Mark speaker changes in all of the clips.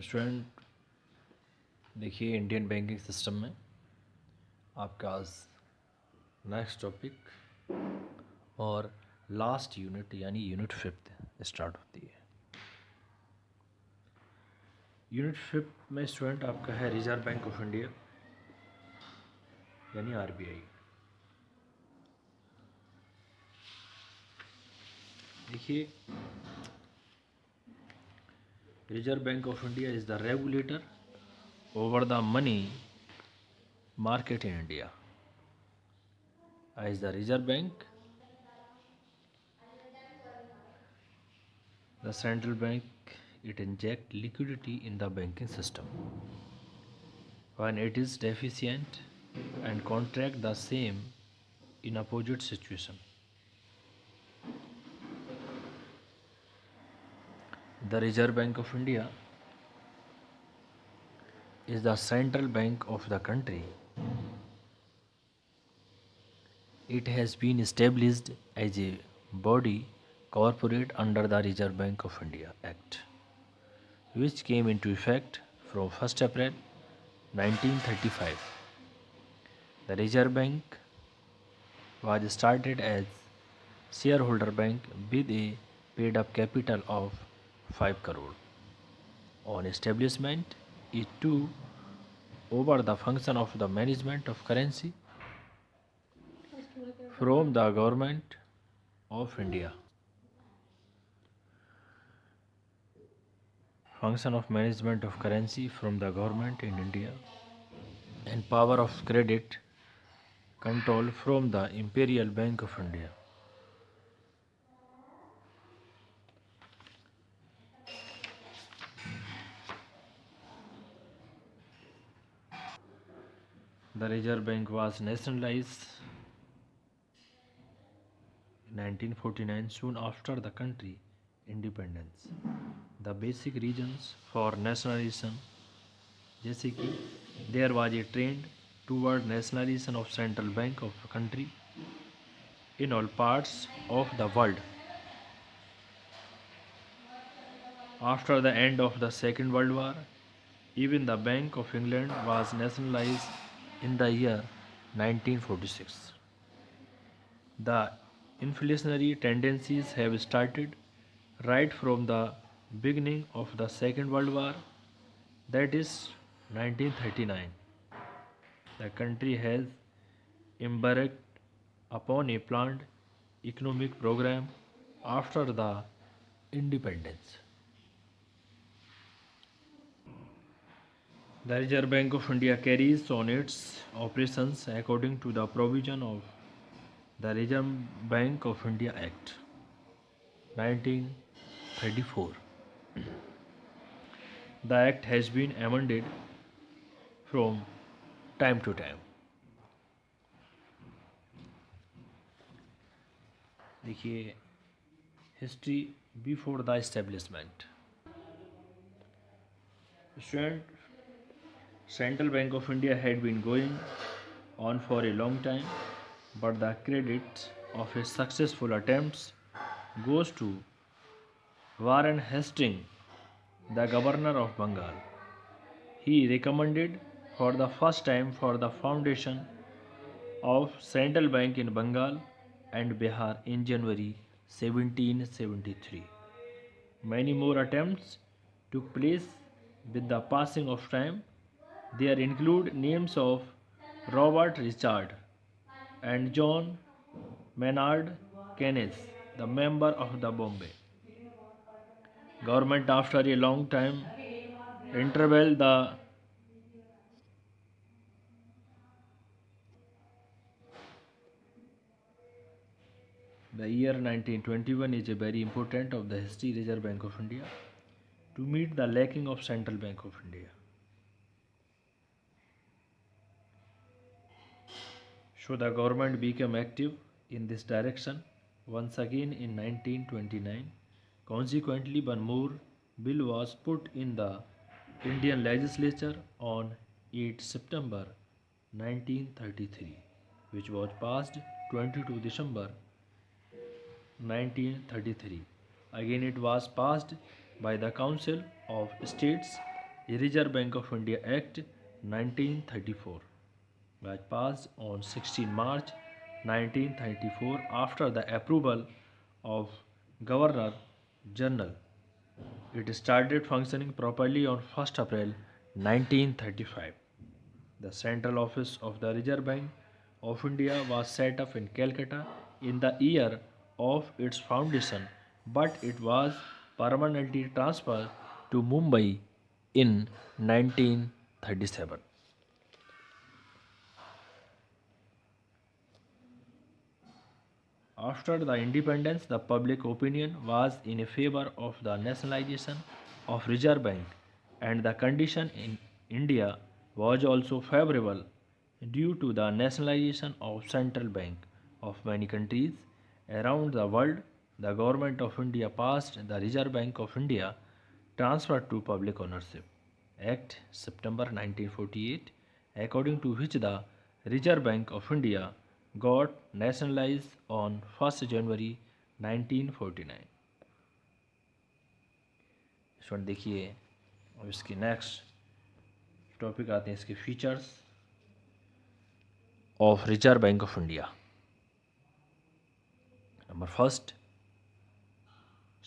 Speaker 1: Student, देखिए Indian banking system में आपका आज नेक्स्ट टॉपिक और लास्ट यूनिट यानी यूनिट फिफ्थ स्टार्ट होती है। यूनिट फिफ्थ में स्टूडेंट आपका है रिजर्व बैंक ऑफ इंडिया यानी आरबीआई। देखिए, reserve bank of India is the regulator over the money market in India. As the Reserve Bank, the central bank, it inject liquidity in the banking system when it is deficient and contract the same in opposite situation. The Reserve Bank of India is the central bank of the country. It has been established as a body corporate under the Reserve Bank of India Act, which came into effect from 1st April 1935. The Reserve Bank was started as shareholder bank with a paid up capital of 5 crore. On establishment, it took over the function of the management of currency from the government of India. Function of management of currency from the government in India and power of credit control from the Imperial Bank of India. The Reserve Bank was nationalized in 1949 soon after the country independence. The basic reasons for nationalization, जैसे कि there was a trend toward nationalization of central bank of a country in all parts of the world. After the end of the Second World War, even the Bank of England was nationalized in the year 1946. The inflationary tendencies have started right from the beginning of the Second World War, that is 1939. The country has embarked upon a planned economic program after the independence. The Reserve Bank of India carries on its operations according to the provision of the Reserve Bank of India Act 1934. The act has been amended from time to time. देखिए, history before the establishment. Student, Central Bank of India had been going on for a long time, but the credit of its successful attempts goes to Warren Hastings, the governor of Bengal. He recommended for the first time for the foundation of Central Bank in Bengal and Bihar in January 1773. Many more attempts took place with the passing of time. There include names of Robert Richard and John Maynard Keynes, the member of the Bombay government. After a long time interval, the year 1921 is a very important of the history Reserve Bank of India to meet the lacking of Central Bank of India. So the government became active in this direction once again in 1929. Consequently, one more bill was put in the Indian legislature on 8 September 1933, which was passed 22 December 1933. Again, it was passed by the Council of States Reserve Bank of India Act 1934 was passed on 16 March 1934 after the approval of Governor General. It started functioning properly on 1st April 1935. The central office of the Reserve Bank of India was set up in Calcutta in the year of its foundation, but it was permanently transferred to Mumbai in 1937. After the independence, the public opinion was in favor of the nationalization of Reserve Bank, and the condition in India was also favorable due to the nationalization of central bank of many countries around the world. The government of India passed the Reserve Bank of India transferred to public ownership Act September 1948, according to which the Reserve Bank of India got nationalized on 1st January 1949. Student देखिए, अब इसके next topic आते हैं इसके features of reserve bank of India. Number first,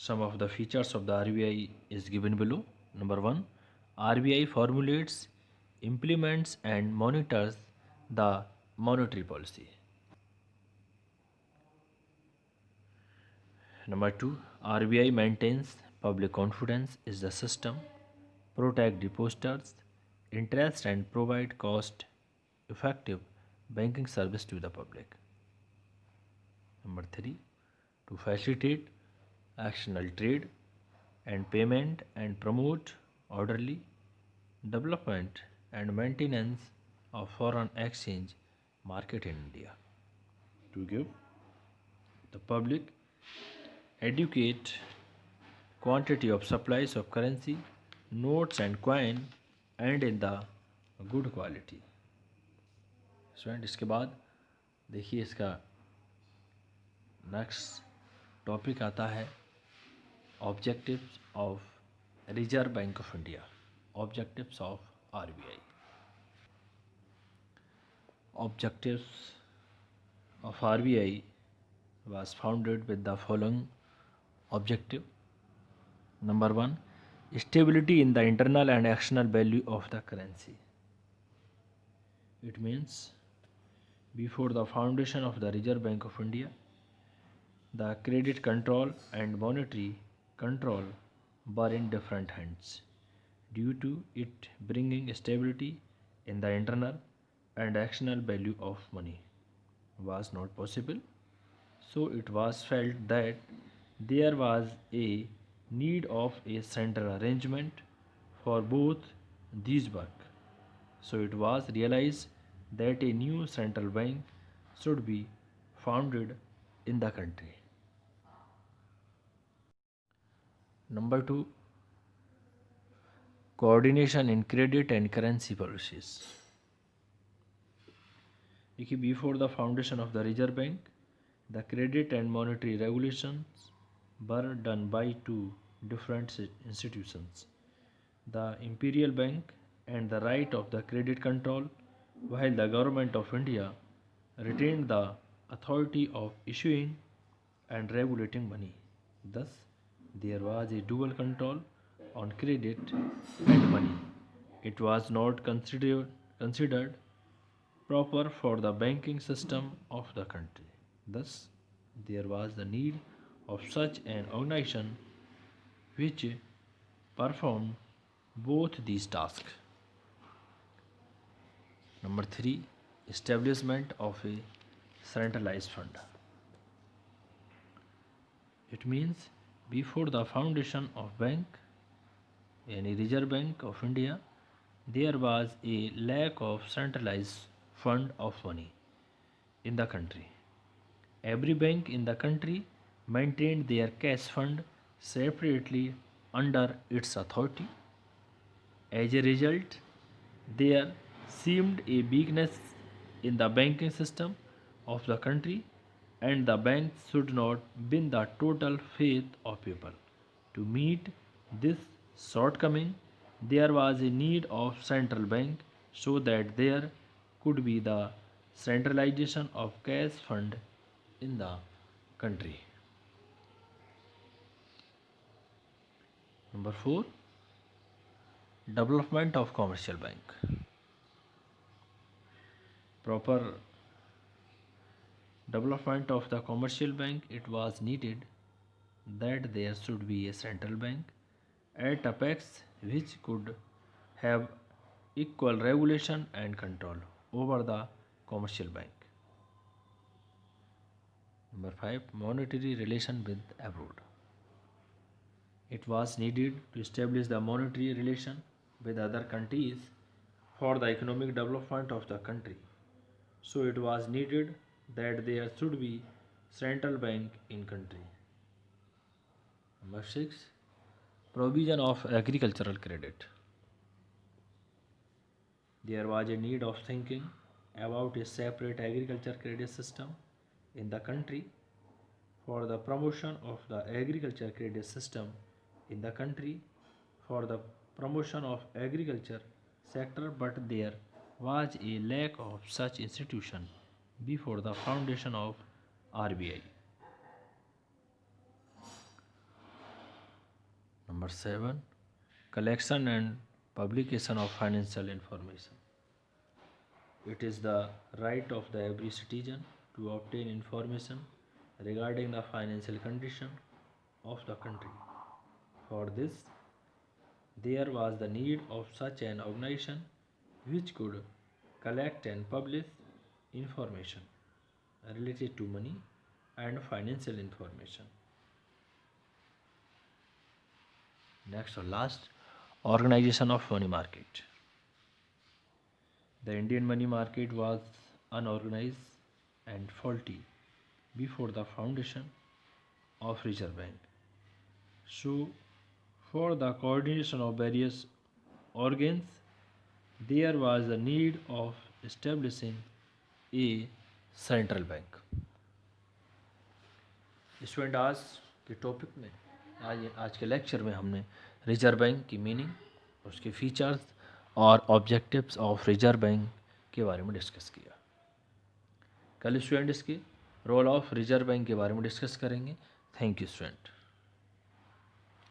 Speaker 1: some of the features of the RBI is given below. Number 1, RBI formulates, implements and monitors the monetary policy. Number 2, RBI maintains public confidence in the system, protect depositors' interest and provide cost-effective banking service to the public. Number 3, to facilitate external trade and payment and promote orderly development and maintenance of foreign exchange market in India. To give the public adequate quantity of supplies of currency, notes and coin and in the good quality. Student इसके बाद देखिए इसका next topic आता है objectives of reserve bank of India. Objectives of RBI. Objectives of RBI was founded with the following objective. Number 1, stability in the internal and external value of the currency. It means before the foundation of the Reserve Bank of India, the credit control and monetary control were in different hands. Due to it bringing stability in the internal and external value of money was not possible, so it was felt that there was a need of a central arrangement for both these work. So it was realized that a new central bank should be founded in the country. Number 2, coordination in credit and currency policies. Before the foundation of the Reserve Bank, the credit and monetary regulations were done by two different institutions, the Imperial Bank and the right of the credit control, while the Government of India retained the authority of issuing and regulating money. Thus, there was a dual control on credit and money. It was not considered proper for the banking system of the country. Thus, there was the need of such an organization which performed both these tasks. Number 3, establishment of a centralized fund. It means before the foundation of bank, any Reserve Bank of India, there was a lack of centralized fund of money in the country. Every bank in the country maintained their cash fund separately under its authority. As a result, there seemed a weakness in the banking system of the country, and the banks should not win the total faith of people. To meet this shortcoming, there was a need of central bank so that there could be the centralization of cash fund in the country. Number 4, development of commercial bank. Proper development of the commercial bank, it was needed that there should be a central bank at apex which could have equal regulation and control over the commercial bank. Number 5, monetary relation with abroad. It was needed to establish the monetary relation with other countries for the economic development of the country. So it was needed that there should be central bank in country. Number 6, provision of agricultural credit. There was a need of thinking about a separate agriculture credit system in the country for the promotion of the agriculture credit system in the country for the promotion of agriculture sector, but there was a lack of such institution before the foundation of RBI. Number 7, collection and publication of financial information. It is the right of the every citizen to obtain information regarding the financial condition of the country. For this, there was the need of such an organization which could collect and publish information related to money and financial information. Next or last, organization of money market. The Indian money market was unorganized and faulty before the foundation of Reserve Bank. So, for the coordination of various organs, there was a need of establishing a central bank. Student आज के topic में आज के lecture में हमने reserve bank की meaning, उसके features और ऑब्जेक्टिव्स ऑफ रिजर्व बैंक के बारे में डिस्कस किया। कल स्टूडेंट इसके रोल ऑफ रिजर्व बैंक के बारे में डिस्कस करेंगे। Thank you student.